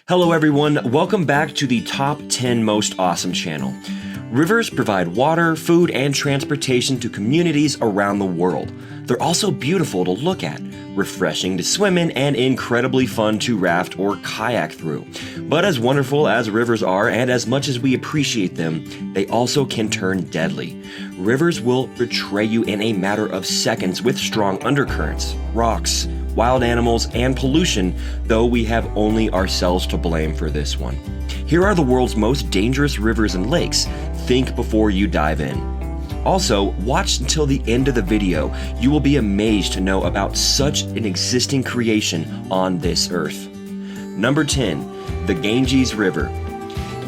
Hello everyone, welcome back to the Top 10 Most Awesome channel. Rivers provide water, food, and transportation to communities around the world. They're also beautiful to look at, refreshing to swim in, and incredibly fun to raft or kayak through. But as wonderful as rivers are, and as much as we appreciate them, they also can turn deadly. Rivers will betray you in a matter of seconds with strong undercurrents, rocks, wild animals, and pollution, though we have only ourselves to blame for this one. Here are the world's most dangerous rivers and lakes. Think before you dive in. Also, watch until the end of the video. You will be amazed to know about such an existing creation on this earth. Number 10. The Ganges River.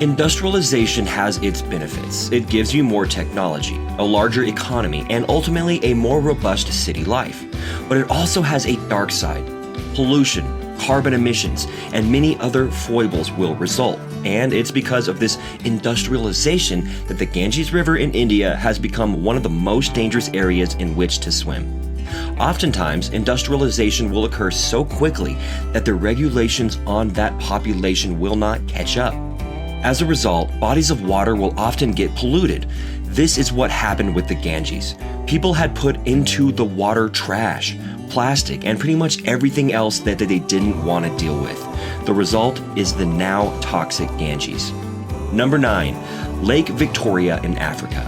Industrialization has its benefits. It gives you more technology, a larger economy, and ultimately a more robust city life. But it also has a dark side. Pollution, carbon emissions, and many other foibles will result. And it's because of this industrialization that the Ganges River in India has become one of the most dangerous areas in which to swim. Oftentimes, industrialization will occur so quickly that the regulations on that population will not catch up. As a result, bodies of water will often get polluted. This is what happened with the Ganges. People had put into the water trash, plastic, and pretty much everything else that they didn't want to deal with. The result is the now toxic Ganges. Number 9. Lake Victoria in Africa.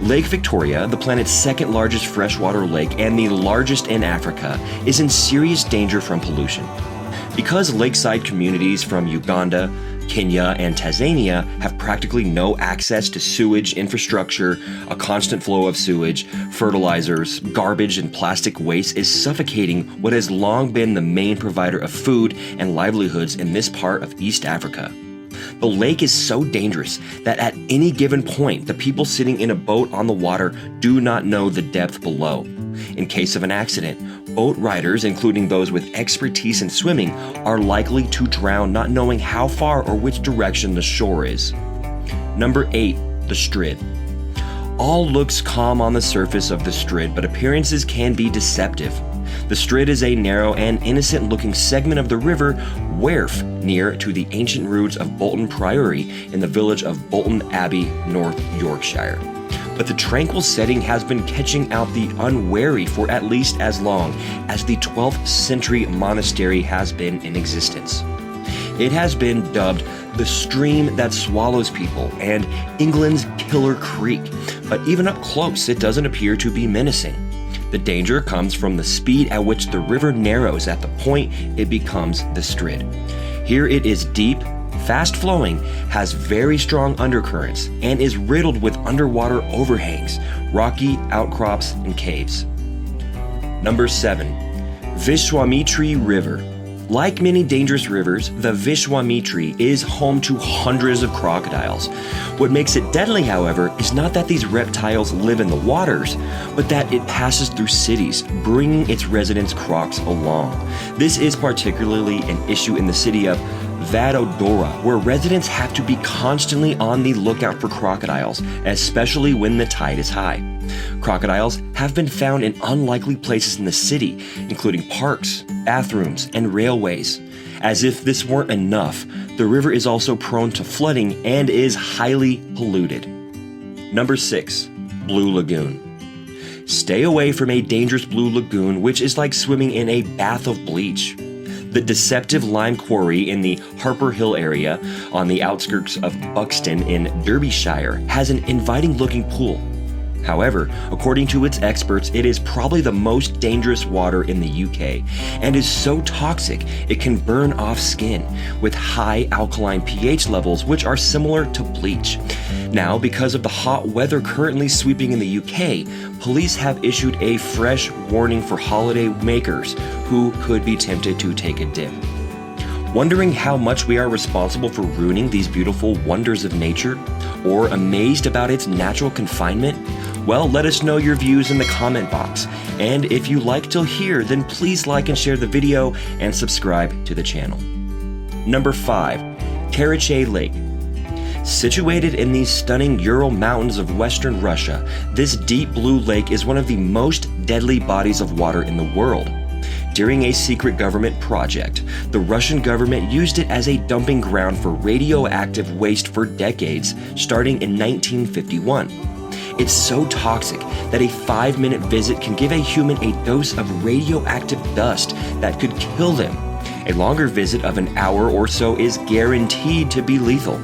Lake Victoria, the planet's second largest freshwater lake and the largest in Africa, is in serious danger from pollution. Because lakeside communities from Uganda, Kenya, and Tanzania have practically no access to sewage infrastructure, a constant flow of sewage, fertilizers, garbage, and plastic waste is suffocating what has long been the main provider of food and livelihoods in this part of East Africa. The lake is so dangerous that at any given point, the people sitting in a boat on the water do not know the depth below. In case of an accident, boat riders, including those with expertise in swimming, are likely to drown not knowing how far or which direction the shore is. Number 8. The Strid. All looks calm on the surface of the Strid, but appearances can be deceptive. The Strid is a narrow and innocent-looking segment of the river Wherfe near to the ancient roots of Bolton Priory in the village of Bolton Abbey, North Yorkshire. But the tranquil setting has been catching out the unwary for at least as long as the 12th century monastery has been in existence. It has been dubbed the stream that swallows people and England's Killer Creek, but even up close it doesn't appear to be menacing. The danger comes from the speed at which the river narrows at the point it becomes the Strid. Here it is deep, fast-flowing, has very strong undercurrents, and is riddled with underwater overhangs, rocky outcrops, and caves. Number 7. Vishwamitra River. Like many dangerous rivers, the Vishwamitra is home to hundreds of crocodiles. What makes it deadly, however, is not that these reptiles live in the waters, but that it passes through cities, bringing its residents' crocs along. This is particularly an issue in the city of Vadodara, where residents have to be constantly on the lookout for crocodiles, especially when the tide is high. Crocodiles have been found in unlikely places in the city, including parks, bathrooms, and railways. As if this weren't enough, the river is also prone to flooding and is highly polluted. Number 6. Blue Lagoon. Stay away from a dangerous blue lagoon, which is like swimming in a bath of bleach. The deceptive lime quarry in the Harper Hill area on the outskirts of Buxton in Derbyshire has an inviting-looking pool. However, according to its experts, it is probably the most dangerous water in the UK and is so toxic it can burn off skin with high alkaline pH levels which are similar to bleach. Now, because of the hot weather currently sweeping in the UK, police have issued a fresh warning for holiday makers who could be tempted to take a dip. Wondering how much we are responsible for ruining these beautiful wonders of nature? Or amazed about its natural confinement? Well, let us know your views in the comment box. And if you like till here, then please like and share the video and subscribe to the channel. Number 5. Karachay Lake. Situated in the stunning Ural Mountains of western Russia, this deep blue lake is one of the most deadly bodies of water in the world. During a secret government project, the Russian government used it as a dumping ground for radioactive waste for decades, starting in 1951. It's so toxic that a 5-minute visit can give a human a dose of radioactive dust that could kill them. A longer visit of an hour or so is guaranteed to be lethal.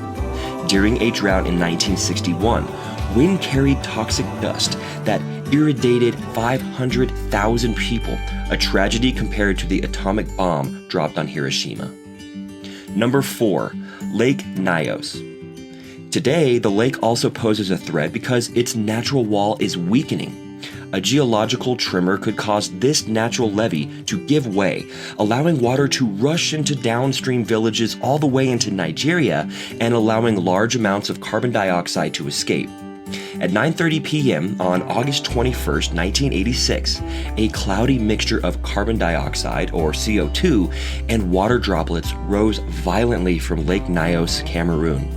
During a drought in 1961, wind carried toxic dust that irradiated 500,000 people, a tragedy compared to the atomic bomb dropped on Hiroshima. Number 4. Lake Nyos. Today, the lake also poses a threat because its natural wall is weakening. A geological tremor could cause this natural levee to give way, allowing water to rush into downstream villages all the way into Nigeria and allowing large amounts of carbon dioxide to escape. At 9:30 p.m. on August 21, 1986, a cloudy mixture of carbon dioxide, or CO2, and water droplets rose violently from Lake Nyos, Cameroon.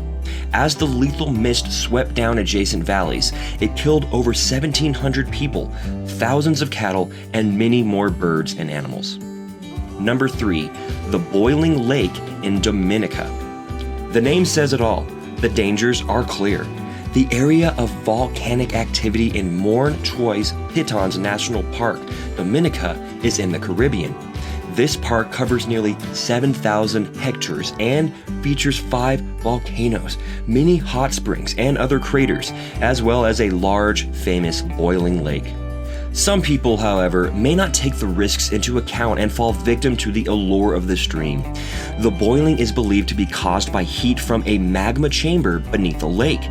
As the lethal mist swept down adjacent valleys, it killed over 1,700 people, thousands of cattle, and many more birds and animals. Number 3. The Boiling Lake in Dominica. The name says it all. The dangers are clear. The area of volcanic activity in Morne Trois Pitons National Park, Dominica, is in the Caribbean. This park covers nearly 7,000 hectares and features 5 volcanoes, many hot springs, and other craters, as well as a large, famous boiling lake. Some people, however, may not take the risks into account and fall victim to the allure of the stream. The boiling is believed to be caused by heat from a magma chamber beneath the lake.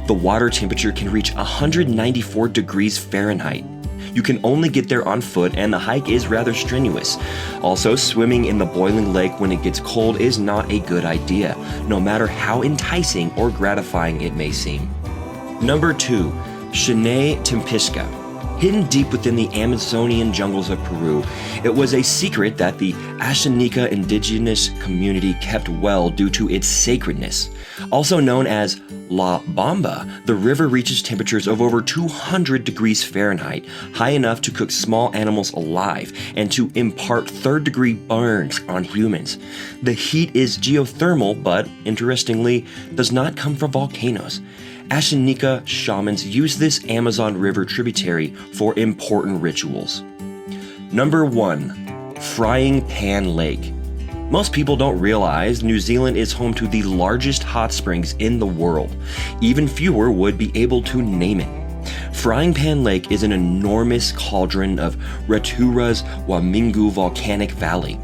The water temperature can reach 194 degrees Fahrenheit. You can only get there on foot, and the hike is rather strenuous. Also, swimming in the boiling lake when it gets cold is not a good idea, no matter how enticing or gratifying it may seem. Number 2. Chinay Tempisca. Hidden deep within the Amazonian jungles of Peru, it was a secret that the Ashaninka indigenous community kept well due to its sacredness. Also known as La Bamba, the river reaches temperatures of over 200 degrees Fahrenheit, high enough to cook small animals alive and to impart third-degree burns on humans. The heat is geothermal, but interestingly, does not come from volcanoes. Ashaninka shamans use this Amazon River tributary for important rituals. Number 1. Frying Pan Lake. Most people don't realize New Zealand is home to the largest hot springs in the world. Even fewer would be able to name it. Frying Pan Lake is an enormous cauldron of Rotura's Wamingu volcanic valley.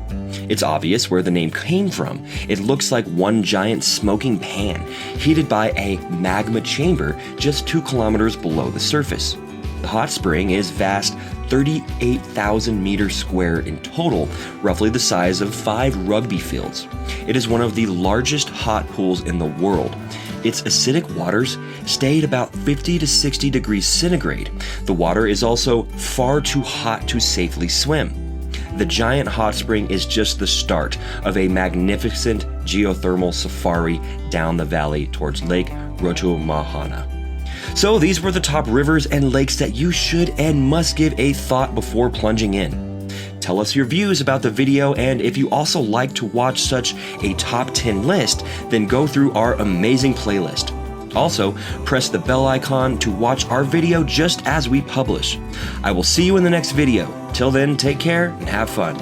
It's obvious where the name came from. It looks like one giant smoking pan, heated by a magma chamber just 2 kilometers below the surface. The hot spring is vast 38,000 meters square in total, roughly the size of 5 rugby fields. It is one of the largest hot pools in the world. Its acidic waters stay at about 50 to 60 degrees centigrade. The water is also far too hot to safely swim. The giant hot spring is just the start of a magnificent geothermal safari down the valley towards Lake Rotumahana. So these were the top rivers and lakes that you should and must give a thought before plunging in. Tell us your views about the video, and if you also like to watch such a top 10 list, then go through our amazing playlist. Also, press the bell icon to watch our video just as we publish. I will see you in the next video. Till then, take care and have fun.